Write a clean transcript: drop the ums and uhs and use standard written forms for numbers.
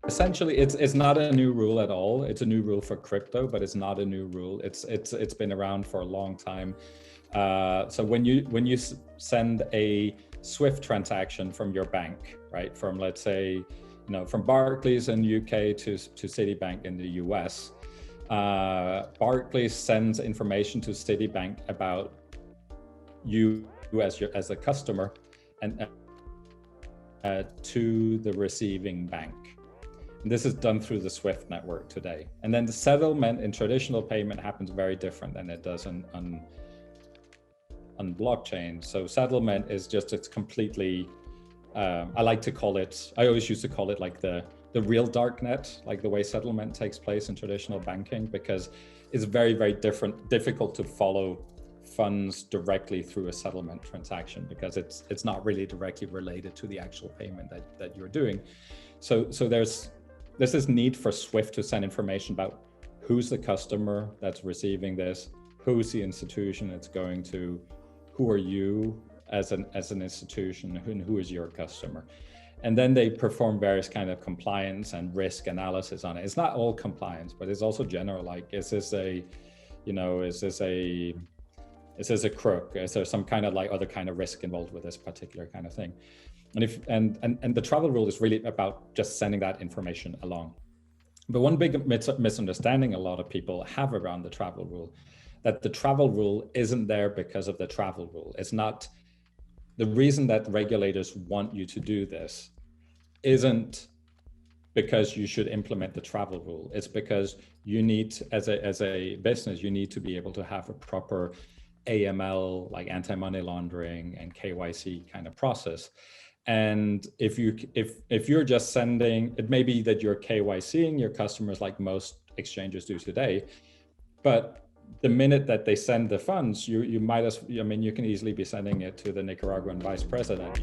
Essentially, it's not a new rule at all. It's a new rule for crypto, but it's not a new rule. It's been around for a long time. So when you send a Swift transaction from your bank, right, from, let's say, from Barclays in UK to Citibank in the US, Barclays sends information to Citibank about you as a customer and to the receiving bank. And this is done through the Swift network today. And then the settlement in traditional payment happens very different than it does on blockchain. So settlement is just, it's completely, I always used to call it like the real dark net, like the way settlement takes place in traditional banking, because it's very, very difficult to follow funds directly through a settlement transaction, because it's not really directly related to the actual payment that you're doing. So there's this need for Swift to send information about who's the customer that's receiving this, who's the institution it's going to, who are you as an institution, and who is your customer. And then they perform various kind of compliance and risk analysis on it. It's not all compliance, but it's also general, like, is this a crook? Is there some kind of like other kind of risk involved with this particular kind of thing? And the travel rule is really about just sending that information along. But one big misunderstanding a lot of people have around the travel rule, that the travel rule isn't there because of the travel rule. It's not the reason that regulators want you to do this isn't because you should implement the travel rule. It's because you need, as a business, you need to be able to have a proper AML, like anti-money laundering and KYC kind of process. And if you're just sending, it may be that you're KYCing your customers like most exchanges do today, but the minute that they send the funds, you can easily be sending it to the Nicaraguan vice president,